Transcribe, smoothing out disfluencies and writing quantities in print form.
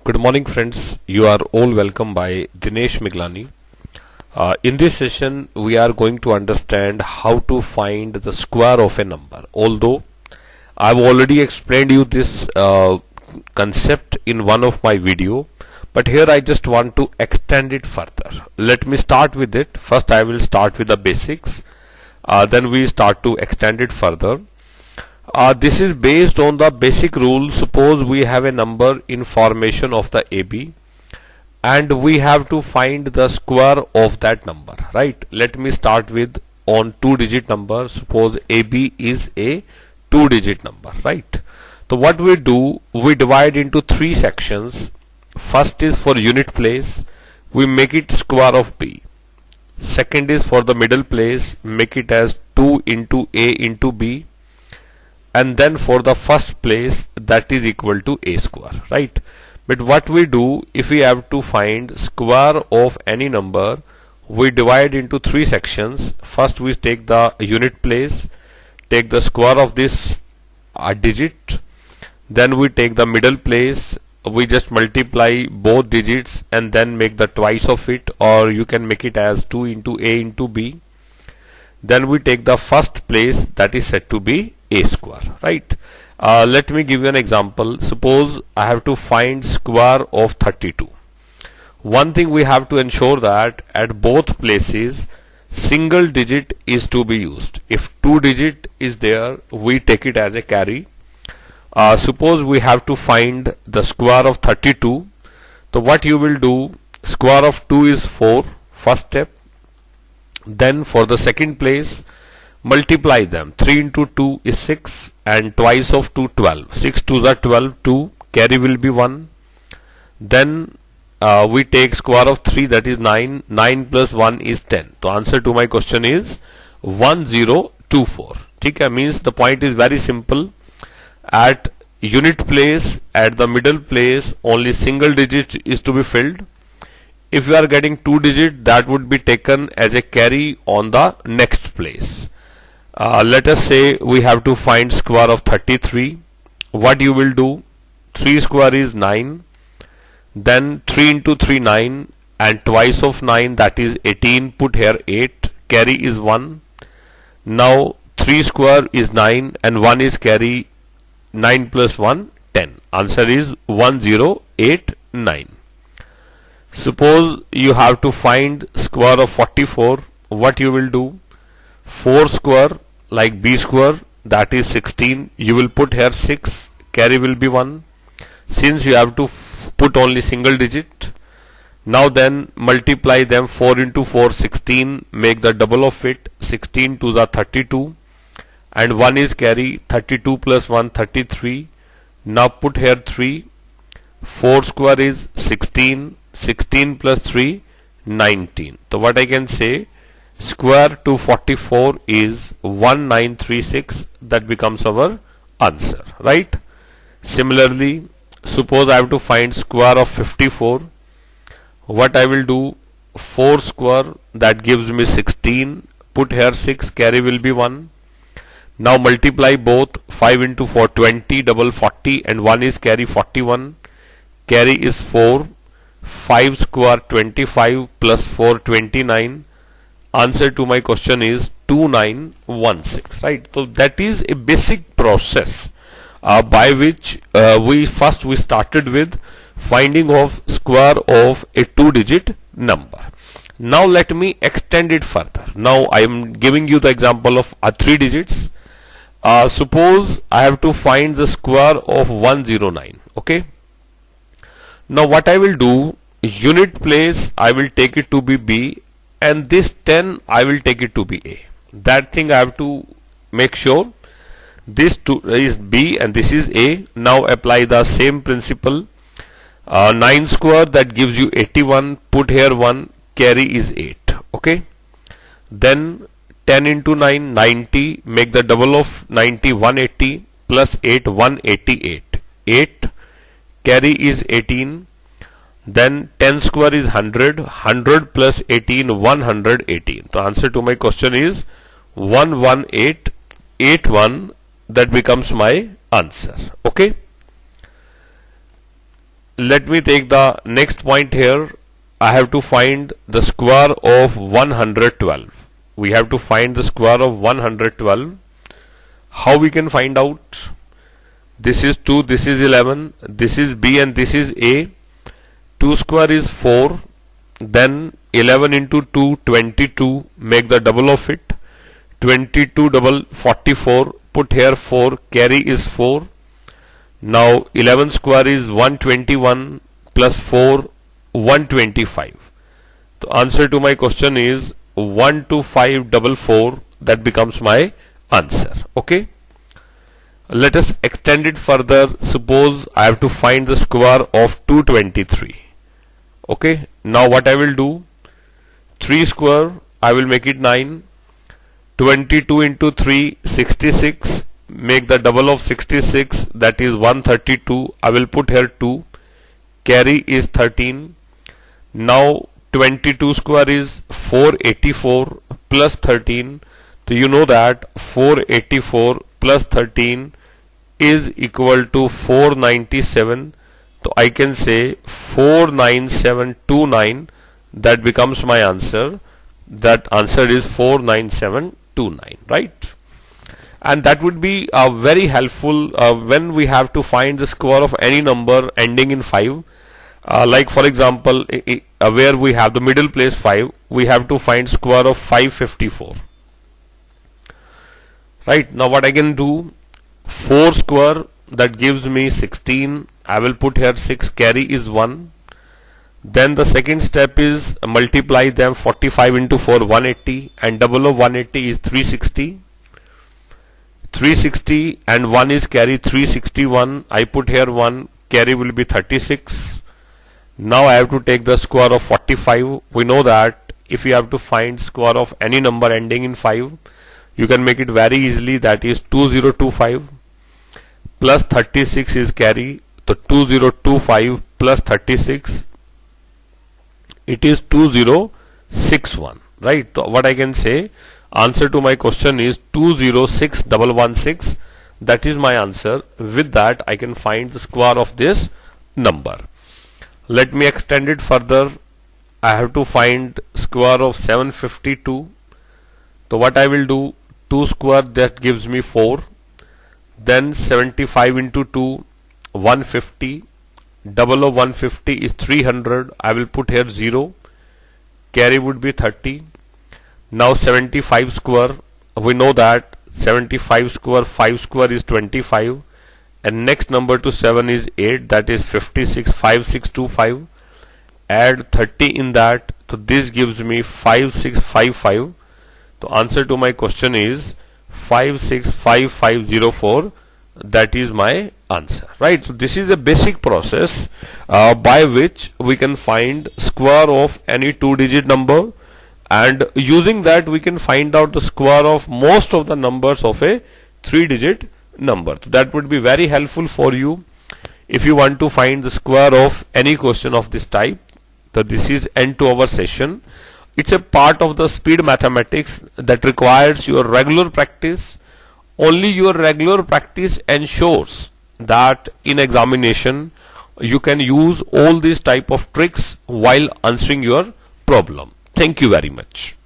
Good morning, friends. You are all welcome by Dinesh Miglani. In this session, we are going to understand how to find the square of a number. Although I've already explained you this concept in one of my video, but here I just want to extend it further. Let me start with it. First, I will start with the basics. Then we start to extend it further. This is based on the basic rule. Suppose we have a number in formation of the AB and we have to find the square of that number, right? Let me start with on 2-digit number. Suppose AB is a 2-digit number, right? So what we do, we divide into 3 sections. First is for unit place, we make it square of B. Second is for the middle place, make it as 2 into A into B. And then for the first place, that is equal to A square, right? But what we do, if we have to find square of any number, we divide into 3 sections. First we take the unit place, take the square of this digit. Then we take the middle place, we just multiply both digits and then make the twice of it, or you can make it as 2 into A into B. Then we take the first place, that is said to be A square, right? Let me give you an example. Suppose I have to find square of 32. One thing we have to ensure that at both places single digit is to be used. If 2 digit is there, we take it as a carry. Suppose we have to find the square of 32. So what you will do, square of 2 is 4, first step. Then for the second place, multiply them. 3 into 2 is 6 and twice of 2, 12. 6 2s are 12, 2, carry will be 1. Then we take square of 3, that is 9. 9 plus 1 is 10. The answer to my question is 1024. Okay, means the point is very simple. At unit place, at the middle place, only single digit is to be filled. If you are getting 2 digit, that would be taken as a carry on the next place. Let us say we have to find square of 33. What you will do, 3 square is 9. Then 3 into 3, 9. And twice of 9, that is 18. Put here 8. Carry is 1. Now 3 square is 9 and 1 is carry. 9 plus 1, 10. Answer is 1089. Suppose you have to find square of 44. What you will do? 4 square like B square, that is 16. You will put here 6. Carry will be 1. Since you have to put only single digit, now then multiply them. 4 into 4, 16. Make the double of it. 16 2s are 32. And 1 is carry. 32 plus 1, 33. Now put here 3. 4 square is 16. 16 plus 3, 19. So what I can say, square to 44 is 1936. That becomes our answer, right? Similarly, suppose I have to find square of 54. What I will do, 4 square, that gives me 16. Put here 6, carry will be 1. Now multiply both. 5 into 4, 20, double 40, and 1 is carry, 41. Carry is 4. 5 square 25 plus 4, 29. Answer to my question is 2916, right? So that is a basic process by which we started with finding of square of a 2-digit number. Now let me extend it further. Now I am giving you the example of 3 digits. Suppose I have to find the square of 109. Okay. Now what I will do, unit place I will take it to be B, and this 10 I will take it to be A. That thing I have to make sure. This 2 is B and this is A. Now apply the same principle. 9 square, that gives you 81. Put here 1. Carry is 8. Okay. Then 10 into 9, 90. Make the double of 90, 180. Plus 8, 188. 8. Carry is 18. Then 10 square is 100. 100 plus 18, 118. The answer to my question is 11881. That becomes my answer. Okay. let me take the next point here. I have to find the square of 112. We have to find the square of 112. How we can find out? This is 2, this is 11, this is B and this is A. 2 square is 4. Then 11 into 2, 22. Make the double of it. 22 double 44. Put here 4. Carry is 4. Now 11 square is 121 plus 4, 125. The answer to my question is 12544. That becomes my answer. Okay. Let us extend it further. Suppose I have to find the square of 223. Okay. Now what I will do? 3 square, I will make it 9. 22 into 3, 66. Make the double of 66, that is 132. I will put here 2. Carry is 13. Now 22 square is 484 plus 13. So you know that 484 plus 13 is equal to 497. So I can say 49729. That becomes my answer. That answer is 49729, right? And that would be very helpful when we have to find the square of any number ending in 5. Like for example, where we have the middle place 5, we have to find square of 554. Right, now what I can do? 4 square, that gives me 16. I will put here 6. Carry is 1. Then the second step is multiply them. 45 into 4, 180, and double of 180 is 360. 360 and 1 is carry, 361. I put here 1. Carry will be 36. Now I have to take the square of 45. We know that if you have to find square of any number ending in 5, you can make it very easily. That is 2025 plus 36 is carry. So 2025 plus 36, it is 2061, right? So what I can say, answer to my question is 206116. That is my answer. With that I can find the square of this number. Let me extend it further. I have to find square of 752. So what I will do? 2 square, that gives me 4. Then 75 into 2, 150. Double of 150 is 300. I will put here 0. Carry would be 30. Now 75 square, we know that 75 square, 5 square is 25, and next number to 7 is 8, that is 56, 5625. Add 30 in that, so this gives me 5655. The answer to my question is 565504. That is my answer, right? So this is a basic process by which we can find square of any 2-digit number, and using that we can find out the square of most of the numbers of a 3-digit number. So that would be very helpful for you if you want to find the square of any question of this type. So this is end to our session. It's a part of the speed mathematics that requires your regular practice. Only your regular practice ensures that in examination you can use all these type of tricks while answering your problem. Thank you very much.